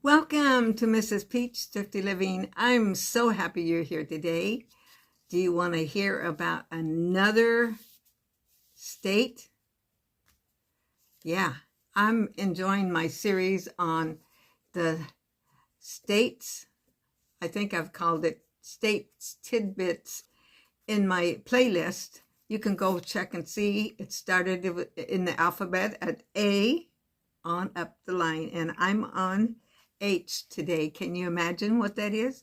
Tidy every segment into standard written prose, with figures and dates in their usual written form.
Welcome to Mrs. Peach Thrifty Living. I'm so happy you're here today. Do you want to hear about another state? Yeah, I'm enjoying my series on the states. I think I've called it States Tidbits in my playlist. You can go check and see. It started in the alphabet at A on up the line, and I'm on H today. Can you imagine what that is?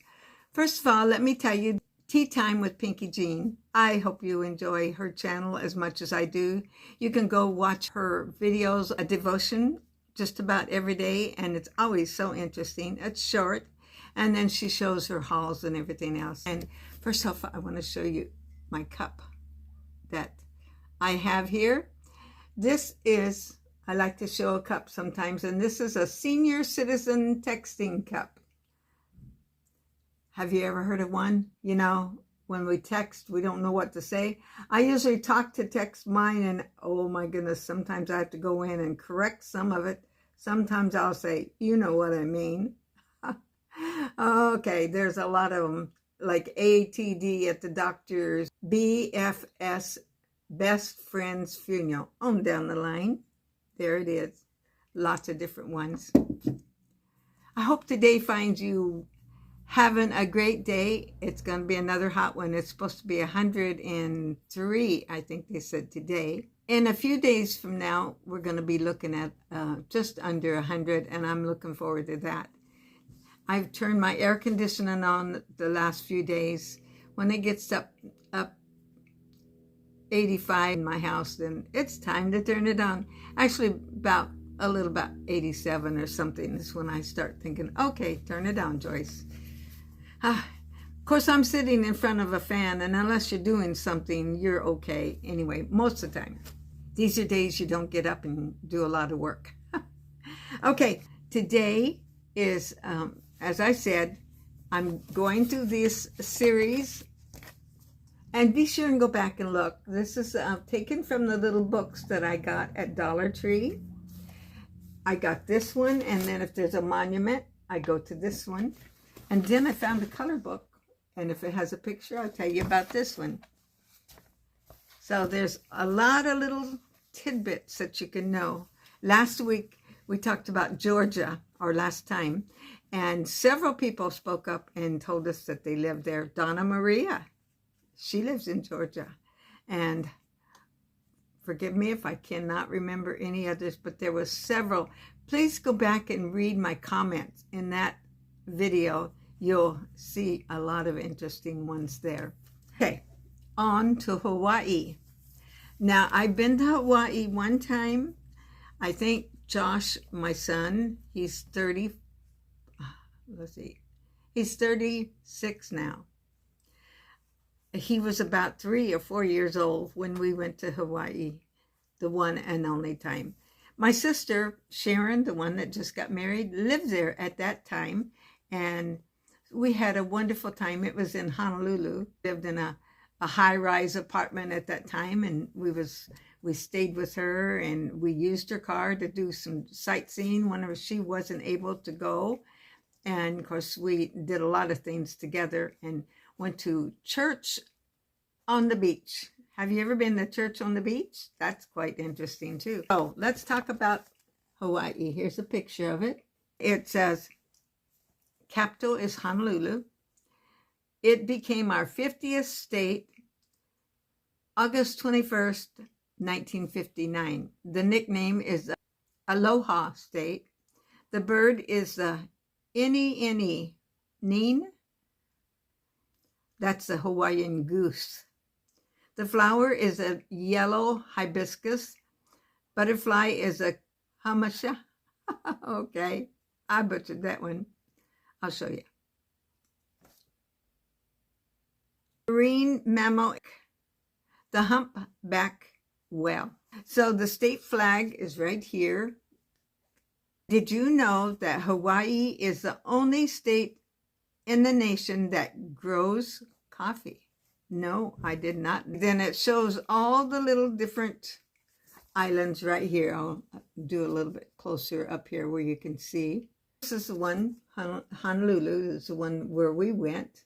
First of all, let me tell you, Tea Time with Pinky Jean. I hope you enjoy her channel as much as I do. You can go watch her videos, a devotion just about every day, and it's always so interesting. It's short, and then she shows her hauls and everything else. And first off, I want to show you my cup that I have here. This is, I like to show a cup sometimes, and this is a senior citizen texting cup. Have you ever heard of one? You know, when we text, we don't know what to say. I usually talk to text mine, and oh my goodness, sometimes I have to go in and correct some of it. Sometimes I'll say, you know what I mean. Okay, there's a lot of them, like ATD at the doctor's, BFS, best friend's funeral, on down the line. There it is. Lots of different ones. I hope today finds you having a great day. It's going to be another hot one. It's supposed to be 103, I think they said today. In a few days from now, we're going to be looking at just under 100, and I'm looking forward to that. I've turned my air conditioning on the last few days. When it gets up 85 in my house, then it's time to turn it on. Actually, about 87 or something is when I start thinking, okay, turn it on, Joyce. Of course, I'm sitting in front of a fan, and unless you're doing something, you're okay. Anyway, most of the time. These are days you don't get up and do a lot of work. Okay, today is, as I said, I'm going through this series. And be sure and go back and look. This is taken from the little books that I got at Dollar Tree. I got this one, and then if there's a monument, I go to this one. And then I found a color book, and if it has a picture, I'll tell you about this one. So there's a lot of little tidbits that you can know. Last week, we talked about Georgia, or last time, and several people spoke up and told us that they lived there. Donna Maria. She lives in Georgia, and forgive me if I cannot remember any others, but there was several. Please go back and read my comments in that video. You'll see a lot of interesting ones there. Okay, on to Hawaii. Now, I've been to Hawaii one time. I think Josh, my son, he's 36 now. He was about 3 or 4 years old when we went to Hawaii, the one and only time. My sister, Sharon, the one that just got married, lived there at that time, and we had a wonderful time. It was in Honolulu. Lived in a high-rise apartment at that time, and we stayed with her, and we used her car to do some sightseeing whenever she wasn't able to go. And, of course, we did a lot of things together and went to church on the beach. Have you ever been to church on the beach? That's quite interesting, too. So let's talk about Hawaii. Here's a picture of it. It says, capital is Honolulu. It became our 50th state, August 21st, 1959. The nickname is Aloha State. The bird is the iniini, neen. That's the Hawaiian goose. The flower is a yellow hibiscus. Butterfly is a hamasha. Okay, I butchered that one. I'll show you. Marine mammal, the humpback whale. So the state flag is right here. Did you know that Hawaii is the only state in the nation that grows coffee? No, I did not. Then it shows all the little different islands right here. I'll do a little bit closer up here where you can see. This is the one, Honolulu is the one where we went.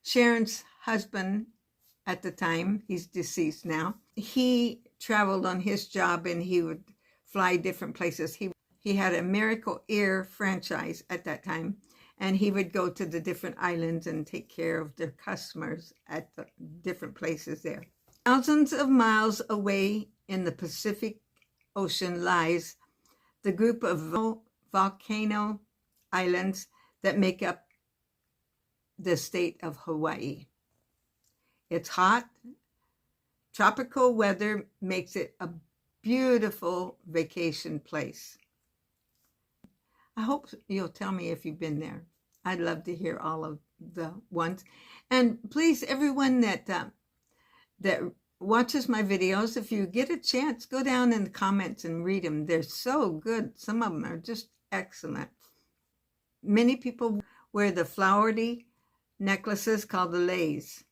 Sharon's husband at the time, he's deceased now, he traveled on his job and he would fly different places. He had a Miracle Air franchise at that time, and he would go to the different islands and take care of their customers at the different places there. Thousands of miles away in the Pacific Ocean lies the group of volcano islands that make up the state of Hawaii. It's hot. Tropical weather makes it a beautiful vacation place. I hope you'll tell me if you've been there. I'd love to hear all of the ones. And please, everyone that watches my videos, if you get a chance, go down in the comments and read them. They're so good. Some of them are just excellent. Many people wear the flowery necklaces called the leis.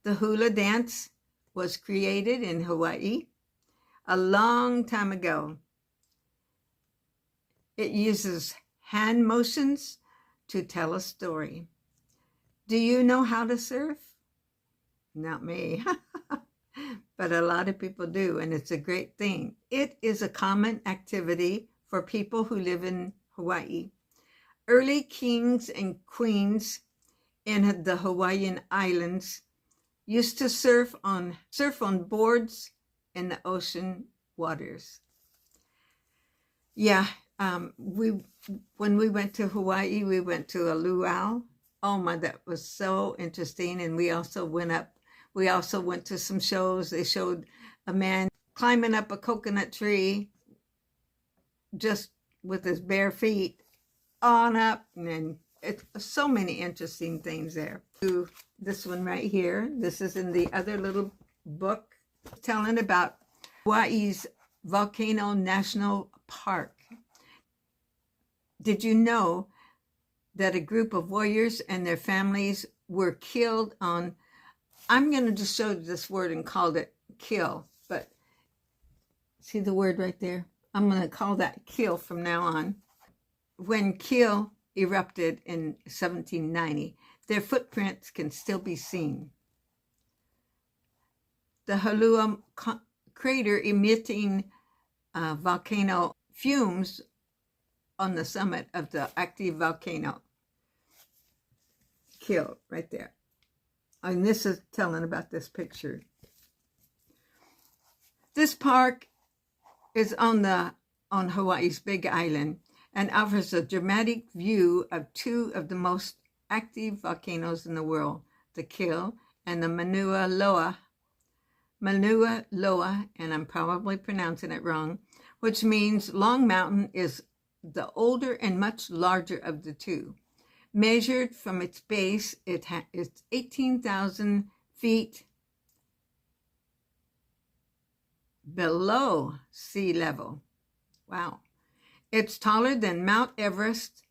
The hula dance was created in Hawaii a long time ago. It uses hand motions to tell a story. Do you know how to surf? Not me, but a lot of people do, and it's a great thing. It is a common activity for people who live in Hawaii. Early kings and queens in the Hawaiian Islands used to surf on boards in the ocean waters. Yeah, when we went to Hawaii, we went to a luau. Oh my, that was so interesting. And we also went to some shows. They showed a man climbing up a coconut tree just with his bare feet on up, and it's so many interesting things there. This one right here, this is in the other little book telling about Hawaii's Volcano National Park. Did you know that a group of warriors and their families were killed on, I'm going to just show this word and called it kill, but see the word right there? I'm going to call that kill from now on. When Kill erupted in 1790, their footprints can still be seen. The Halua crater emitting volcano fumes on the summit of the active volcano. Kill right there. And this is telling about this picture. This park is on Hawaii's Big Island and offers a dramatic view of two of the most active volcanoes in the world, the Kill and the Mauna Loa. Mauna Loa, and I'm probably pronouncing it wrong, which means Long Mountain is the older and much larger of the two. Measured from its base, it's 18,000 feet below sea level. Wow. It's taller than Mount Everest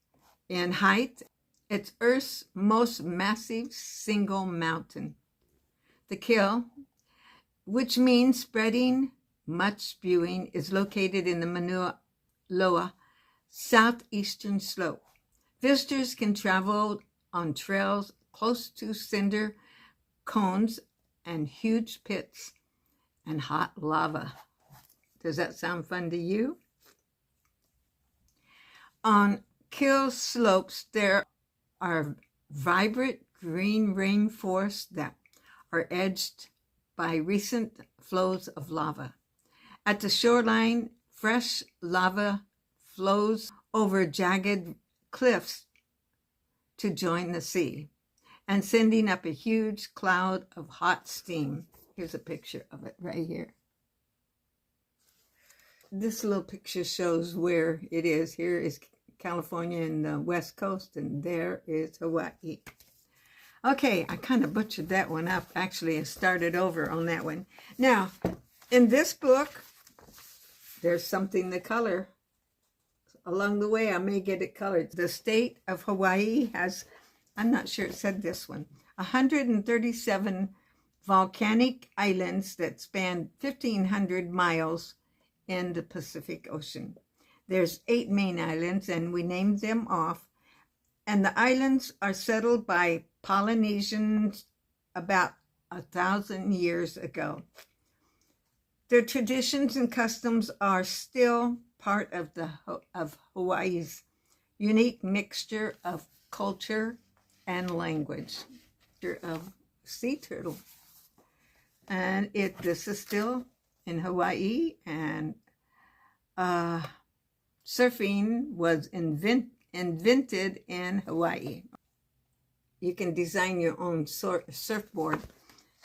in height. It's Earth's most massive single mountain. The Kill, which means spreading, much spewing, is located in the Mauna Loa southeastern slope. Visitors can travel on trails close to cinder cones and huge pits and hot lava. Does that sound fun to you? On Kill slopes, there are vibrant green rainforests that are edged by recent flows of lava. At the shoreline, fresh lava flows over jagged cliffs to join the sea and sending up a huge cloud of hot steam. Here's a picture of it right here. This little picture shows where it is. Here is California and the West Coast, and there is Hawaii. Okay, I kind of butchered that one up. Actually, I started over on that one. Now, in this book, there's something to color. Along the way, I may get it colored. The state of Hawaii has, I'm not sure it said this one, 137 volcanic islands that span 1,500 miles in the Pacific Ocean. There's 8 main islands, and we named them off. And the islands are settled by Polynesians about 1,000 years ago. Their traditions and customs are still part of Hawaii's unique mixture of culture and language. Of sea turtle, and this is still in Hawaii, and surfing was invented in Hawaii. You can design your own surfboard,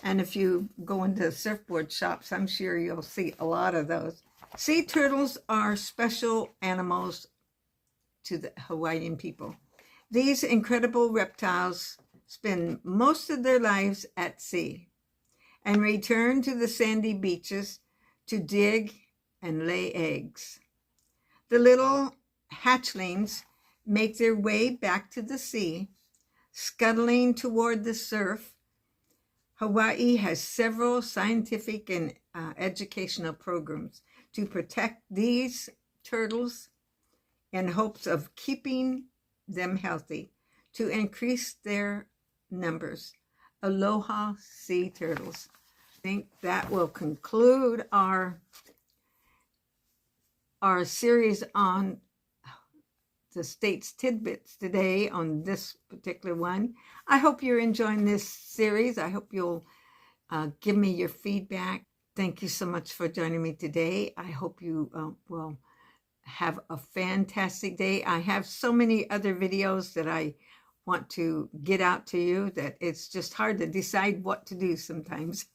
and if you go into surfboard shops, I'm sure you'll see a lot of those. Sea turtles are special animals to the Hawaiian people. These incredible reptiles spend most of their lives at sea and return to the sandy beaches to dig and lay eggs. The little hatchlings make their way back to the sea, scuttling toward the surf. Hawaii has several scientific and educational programs to protect these turtles in hopes of keeping them healthy to increase their numbers. Aloha, sea turtles. I think that will conclude our series on the state's tidbits today on this particular one. I hope you're enjoying this series. I hope you'll give me your feedback. Thank you so much for joining me today. I hope you will have a fantastic day. I have so many other videos that I want to get out to you that it's just hard to decide what to do sometimes.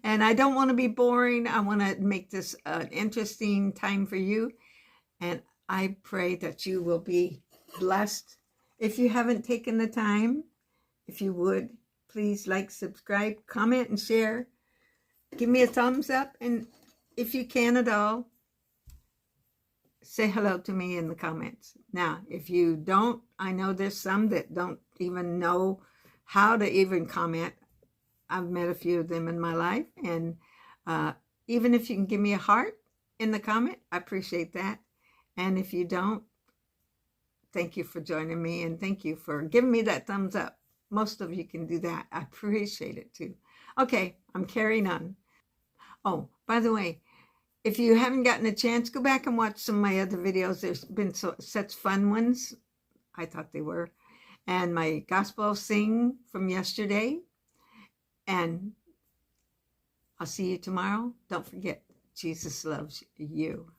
And I don't want to be boring. I want to make this an interesting time for you. And I pray that you will be blessed. If you haven't taken the time, if you would, please like, subscribe, comment, and share. Give me a thumbs up. And if you can at all, say hello to me in the comments. Now, if you don't, I know there's some that don't even know how to even comment. I've met a few of them in my life. And even if you can give me a heart in the comment, I appreciate that. And if you don't, thank you for joining me. And thank you for giving me that thumbs up. Most of you can do that. I appreciate it too. Okay, I'm carrying on. Oh, by the way, if you haven't gotten a chance, go back and watch some of my other videos. There's been such fun ones. I thought they were. And my gospel sing from yesterday. And I'll see you tomorrow. Don't forget, Jesus loves you.